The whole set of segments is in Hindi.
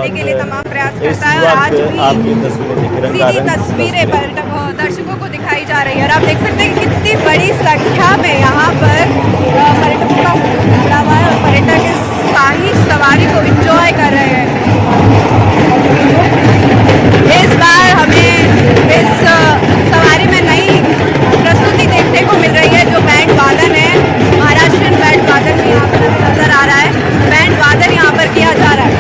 दिखाने के लिए तमाम प्रयास करता है। और आज भी सीधी तस्वीरें दर्शकों को दिखाई जा रही है और आप देख सकते हैं कि कितनी बड़ी संख्या में यहाँ पर पर्यटकों का हुजूम जुड़ा हुआ है और पर्यटक इस शाही सवारी को एंजॉय कर रहे हैं। इस बार हमें इस सवारी में नई प्रस्तुति देखने को मिल रही है जो बैंड वादन है। महाराष्ट्रीयन बैंड वादन भी यहाँ पर नजर आ रहा है। बैंड वादन यहाँ पर किया जा रहा है।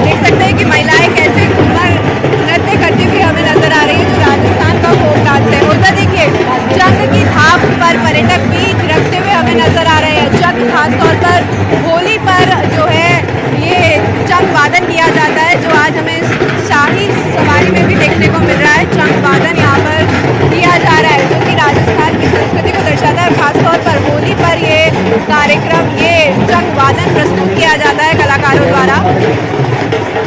देख सकते हैं कि महिलाएं कैसे घूमर नृत्य करती हुई हमें नजर आ रही है जो राजस्थान का फोक डांस है। उधर देखिए जंग की थाप पर पर्यटक भी थिरकते हुए हमें नजर आ रहे हैं। जंग खासतौर पर होली पर जो है ये चंग वादन किया जाता है जो आज हमें शाही सवारी में भी देखने को मिल रहा है। चंग वादन यहाँ पर किया जा रहा है जो कि राजस्थान की संस्कृति को दर्शाता है। खासतौर पर होली पर ये कार्यक्रम ये चंग वादन प्रस्तुत किया जाता है कलाकारों द्वारा।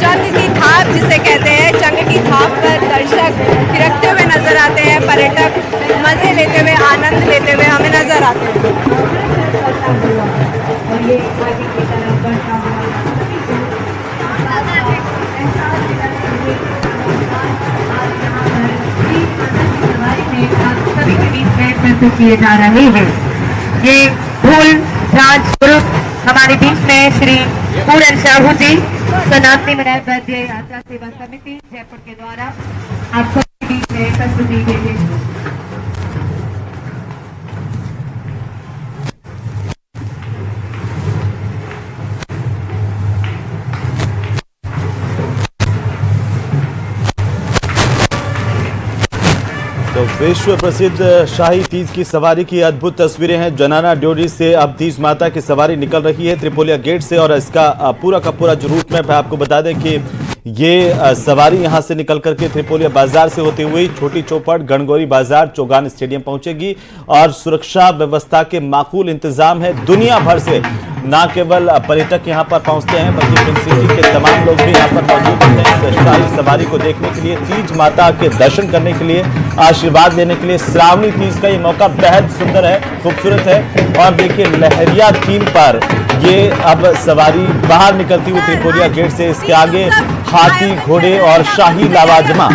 चंग की थाप जिसे कहते हैं, चंग की थाप पर दर्शक थिरकते हुए नजर आते हैं। पर्यटक मजे लेते हुए आनंद लेते हुए हमें नजर आते हैं। किए जा रहे हैं ये ढोल राज ग्रुप हमारे बीच में श्री पूरन साहू जी सनातनी मनाई वैद्य यात्रा सेवा समिति जयपुर के द्वारा आप सबके बीच में प्रस्तुति के लिए। तो विश्व प्रसिद्ध शाही तीज की सवारी की अद्भुत तस्वीरें हैं। जनाना ड्योढ़ी से अब तीज माता की सवारी निकल रही है त्रिपोलिया गेट से और इसका पूरा का पूरा जो रूट मैप है आपको बता दें कि ये सवारी यहां से निकल करके त्रिपोलिया बाजार से होती हुई छोटी चौपड़ गणगौरी बाजार चौगान स्टेडियम पहुंचेगी और सुरक्षा व्यवस्था के माकूल इंतजाम है। दुनिया भर से न केवल पर्यटक यहां पर पहुंचते हैं बल्कि पिंक सिटी के तमाम लोग भी यहां पर मौजूद होते हैं शाही सवारी को देखने के लिए, तीज माता के दर्शन करने के लिए, आशीर्वाद लेने के लिए। श्रावणी तीज का ये मौका बेहद सुंदर है, खूबसूरत है और देखिए लहरिया थीम पर ये अब सवारी बाहर निकलती हुई त्रिपोलिया गेट से। इसके आगे हाथी घोड़े और शाही लवाजमा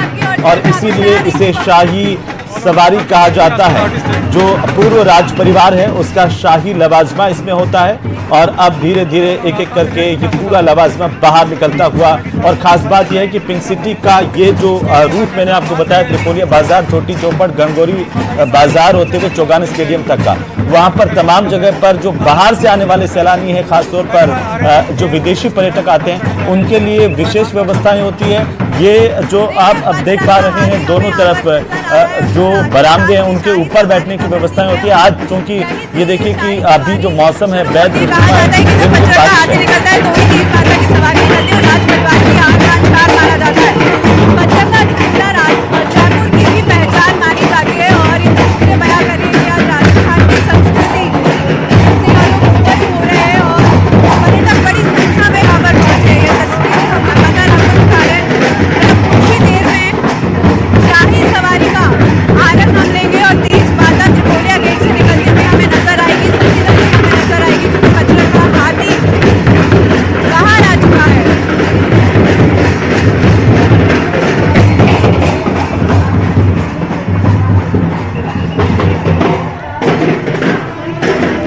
और इसीलिए इसे शाही सवारी कहा जाता है। जो पूर्व राज परिवार है उसका शाही लवाजमा इसमें होता है और अब धीरे धीरे एक एक करके ये पूरा लवाजमा बाहर निकलता हुआ। और खास बात यह है कि पिंक सिटी का ये जो रूट मैंने आपको बताया त्रिपोलिया बाजार छोटी चौपड़ गणगौरी बाजार होते हुए चौगान स्टेडियम तक का, वहां पर तमाम जगह पर जो बाहर से आने वाले सैलानी हैं खासतौर पर जो विदेशी पर्यटक आते हैं उनके लिए विशेष व्यवस्थाएं होती है। ये जो आप अब देख पा रहे हैं दोनों तरफ जो बरामदे हैं उनके ऊपर बैठने की व्यवस्थाएं होती है। आज क्योंकि ये देखिए कि अभी जो मौसम है बैद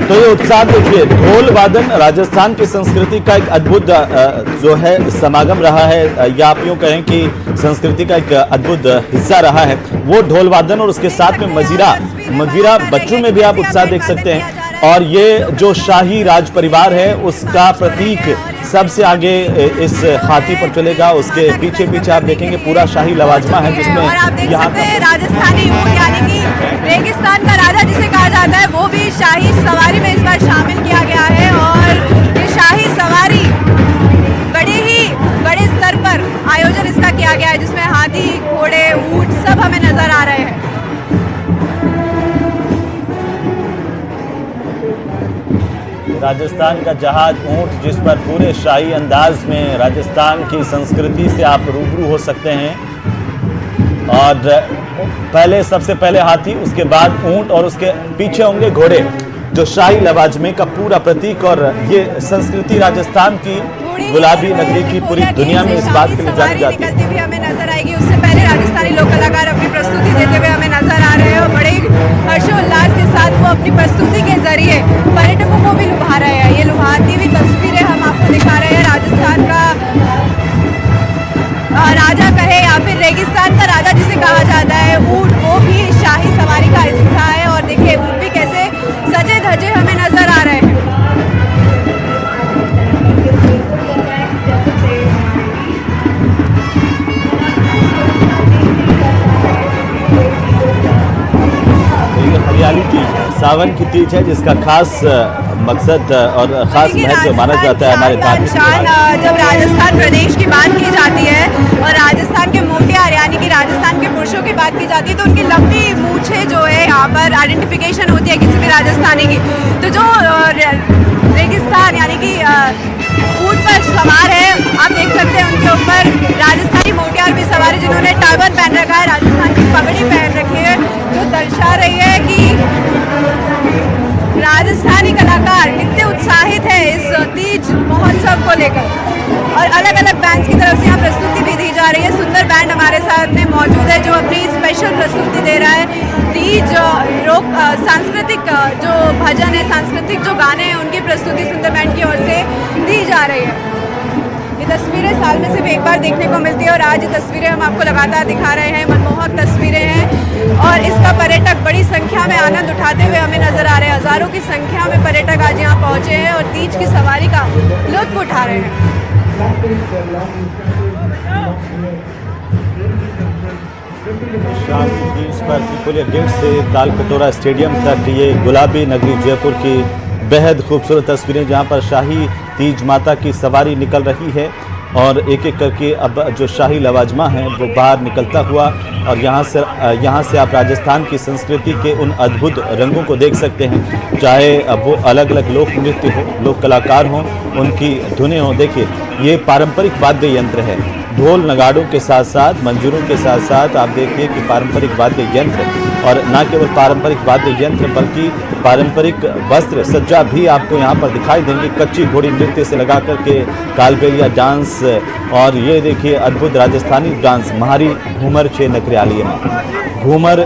तो ये उत्साह देखिए, ढोल वादन राजस्थान की संस्कृति का एक अद्भुत जो है समागम रहा है या आप यूं कहें कि संस्कृति का एक अद्भुत हिस्सा रहा है वो ढोल वादन और उसके साथ में मजीरा बच्चों में भी आप उत्साह देख सकते हैं। और ये जो शाही राज परिवार है उसका प्रतीक सबसे आगे इस हाथी पर चलेगा, उसके पीछे पीछे आप देखेंगे पूरा शाही लवाजमा है जिसमें यहाँ राजस्थानी ऊंट यानी कि रेगिस्तान का राजा जिसे कहा जाता है वो भी शाही सवारी में इस बार शामिल किया गया है। और ये शाही सवारी बड़े स्तर पर आयोजन इसका किया गया है जिसमें हाथी घोड़े ऊंट सब हमें नजर आ रहे हैं। राजस्थान का जहाज ऊंट जिस पर पूरे शाही अंदाज में राजस्थान की संस्कृति से आप रूबरू हो सकते हैं। और सबसे पहले हाथी, उसके बाद ऊंट और उसके पीछे होंगे घोड़े। जो शाही लवाजमे का पूरा प्रतीक और ये संस्कृति राजस्थान की गुलाबी नगरी की पूरी दुनिया में इस बात के लिए जानी जाती है। निकलती हुई हमें नजर आएगी। उससे पहले राजस्थानी लोक कलाकार अपनी प्रस्तुति देते हुए हमें नजर आ रहे हैं और बड़े हर्षोल्लास के साथ वो अपनी प्रस्तुति के जरिए पर्यटकों को भी लुभा रहे हैं। ये लुभाती हुई तस्वीरें हम आपको दिखा रहे हैं। राजस्थान का राजा कहे या फिर रेगिस्तान का राजा जिसे कहा जाता है ऊंट, वो भी शाही सवारी का हिस्सा है। और देखिए ऊंट भी कैसे सजे धजे हमें नजर आ रहे हैं। हरियाली तीज है, सावन की तीज है, जिसका खास मकसद और खास महत्व माना जाता है हमारे धार्मिक शान। जब राजस्थान प्रदेश की बात की जाती है और राजस्थान के मोटियार यानी कि राजस्थान के पुरुषों की बात की जाती है तो उनकी लंबी मूछें जो है यहाँ पर आइडेंटिफिकेशन होती है किसी भी राजस्थानी की। तो जो रेगिस्तान यानी कि ऊंट पर सवार है, आप देख सकते हैं उनके ऊपर राजस्थानी मोटियार भी सवार है जिन्होंने टर्बन पहन रखा है, राजस्थान की पगड़ी पहन रखी है, जो दर्शा रही है कि राजस्थानी कलाकार कितने उत्साहित है इस तीज महोत्सव को लेकर। और अलग अलग बैंड की तरफ से यहाँ प्रस्तुति भी दी जा रही है। सुंदर बैंड हमारे साथ में मौजूद है जो अपनी स्पेशल प्रस्तुति दे रहा है। तीज लोक सांस्कृतिक जो भजन है, सांस्कृतिक जो गाने हैं, उनकी प्रस्तुति सुंदर बैंड की ओर से दी जा रही है। ये तस्वीरें साल में सिर्फ एक बार देखने को मिलती है और आज ये तस्वीरें हम आपको लगातार दिखा रहे हैं। मनमोहक तस्वीरें हैं और इसका पर्यटक बड़ी संख्या में आनंद उठाते हुए हमें नजर आ रहे हैं। हजारों की संख्या में पर्यटक आज यहाँ पहुंचे हैं और तीज की सवारी का लुत्फ उठा रहे हैं। शाम की तीज पर त्रिपोलिया गेट से तालकटोरा स्टेडियम तक ये गुलाबी नगरी जयपुर की बेहद खूबसूरत तस्वीरें, जहां पर शाही तीज माता की सवारी निकल रही है और एक एक करके अब जो शाही लवाजमा है वो बाहर निकलता हुआ और यहाँ से आप राजस्थान की संस्कृति के उन अद्भुत रंगों को देख सकते हैं। चाहे अब वो अलग अलग लोक नृत्य हो, लोक कलाकार हों, उनकी धुनें हों। देखिए ये पारंपरिक वाद्य यंत्र है, ढोल नगाड़ों के साथ साथ, मंजीरों के साथ साथ आप देखिए कि पारंपरिक वाद्य यंत्र, और न केवल पारंपरिक वाद्य यंत्र बल्कि पारंपरिक वस्त्र सज्जा भी आपको यहाँ पर दिखाई देंगे। कच्ची घोड़ी नृत्य से लगा करके कालबेलिया डांस, और ये देखिए अद्भुत राजस्थानी डांस महारी घूमर छे नकरियाली में घूमर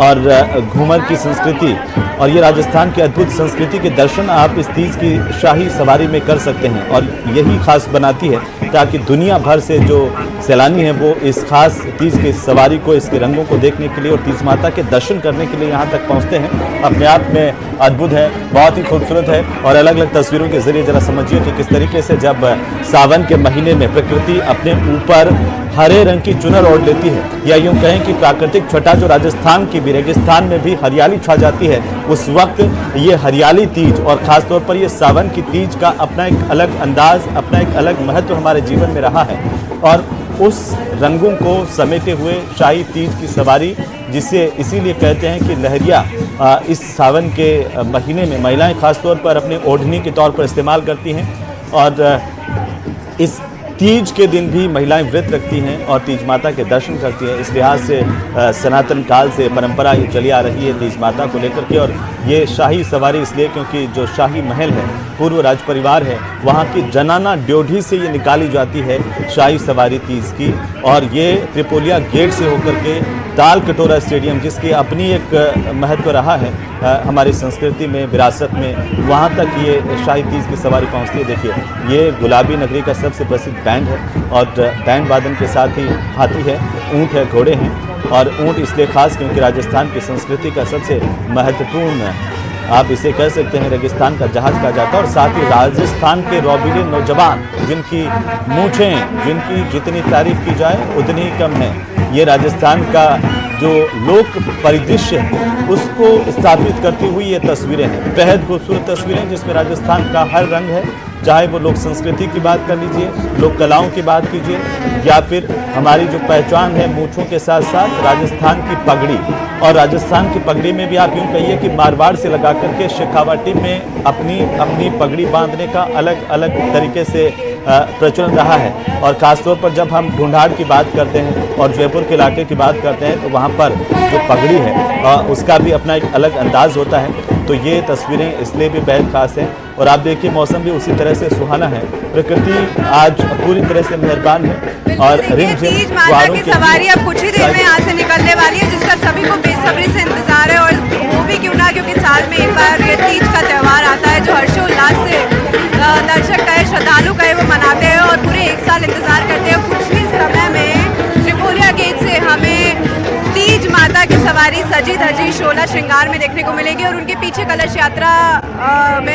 और घूमर की संस्कृति और ये राजस्थान की अद्भुत संस्कृति के दर्शन आप इस तीज की शाही सवारी में कर सकते हैं। और यही खास बनाती है ताकि दुनिया भर से जो सैलानी हैं वो इस खास तीज की सवारी को, इसके रंगों को देखने के लिए और तीज माता के दर्शन करने के लिए यहाँ तक पहुँचते हैं। अपने आप में अद्भुत है, बहुत ही खूबसूरत है। और अलग अलग तस्वीरों के जरिए जरा समझिए कि किस तरीके से जब सावन के महीने में प्रकृति अपने ऊपर हरे रंग की चुनर ओढ़ लेती है, या यूं कहें कि प्राकृतिक छटा जो राजस्थान की भी, रेगिस्तान में भी हरियाली छा जाती है, उस वक्त ये हरियाली तीज और ख़ासतौर पर ये सावन की तीज का अपना एक अलग अंदाज, अपना एक अलग महत्व हमारे जीवन में रहा है। और उस रंगों को समेटे हुए शाही तीज की सवारी, जिसे इसीलिए कहते हैं कि लहरिया, इस सावन के महीने में महिलाएं खासतौर पर अपने ओढ़नी के तौर पर इस्तेमाल करती हैं। और इस तीज के दिन भी महिलाएं व्रत रखती हैं और तीज माता के दर्शन करती हैं। इस लिहाज से सनातन काल से परंपरा ये चली आ रही है तीज माता को लेकर के। और ये शाही सवारी इसलिए क्योंकि जो शाही महल है, पूर्व राज परिवार है, वहाँ की जनाना ड्योढ़ी से ये निकाली जाती है शाही सवारी तीज की। और ये त्रिपोलिया गेट से होकर के तालकटोरा स्टेडियम, जिसकी अपनी एक महत्व रहा है हमारी संस्कृति में, विरासत में, वहाँ तक ये शाही तीज की सवारी पहुँचती है। देखिए ये गुलाबी नगरी का सबसे प्रसिद्ध बैंड है और बैंड वादन के साथ ही हाथी है, ऊँट है, घोड़े हैं। और ऊँट इसलिए खास क्योंकि राजस्थान की संस्कृति का सबसे महत्वपूर्ण, आप इसे कह सकते हैं, रेगिस्तान का जहाज कहा जाता है। और साथ ही राजस्थान के रौबीले नौजवान, जिनकी मूँछें, जिनकी जितनी तारीफ की जाए उतनी ही कम है। ये राजस्थान का जो लोक परिदृश्य है उसको स्थापित करती हुई ये तस्वीरें हैं, बेहद खूबसूरत तस्वीरें जिसमें राजस्थान का हर रंग है। चाहे वो लोक संस्कृति की बात कर लीजिए, लोक कलाओं की बात कीजिए, या फिर हमारी जो पहचान है मूँछों के साथ साथ राजस्थान की पगड़ी। और राजस्थान की पगड़ी में भी आप यूँ कहिए कि मारवाड़ से लगा करके शेखावाटी में अपनी पगड़ी बांधने का अलग अलग तरीके से प्रचलन रहा है। और ख़ासतौर पर जब हम ढूंढाड़ की बात करते हैं और जयपुर के इलाके की बात करते हैं तो वहाँ पर जो पगड़ी है उसका भी अपना एक अलग अंदाज होता है। तो ये तस्वीरें इसलिए भी बेहद खास हैं। और आप देखिए मौसम भी उसी तरह से सुहाना है, प्रकृति आज पूरी तरह से मेहरबान है। और देखिए, तीज माता की सवारी अब कुछ ही देर में यहाँ से निकलने वाली है, जिसका सभी को बेसब्री से इंतजार है। और वो भी क्यों ना, क्योंकि साल में एक बार ये तीज का त्यौहार आता है जो हर्षोल्लास से दर्शक कहे, श्रद्धालु कहे, वो मनाते हैं और पूरे एक साल इंतजार करते हैं। कुछ ही समय में त्रिपोलिया गेट से हमें तीज माता की सवारी सजी धजी शोला श्रृंगार में देखने को मिलेगी और उनके पीछे कलश यात्रा में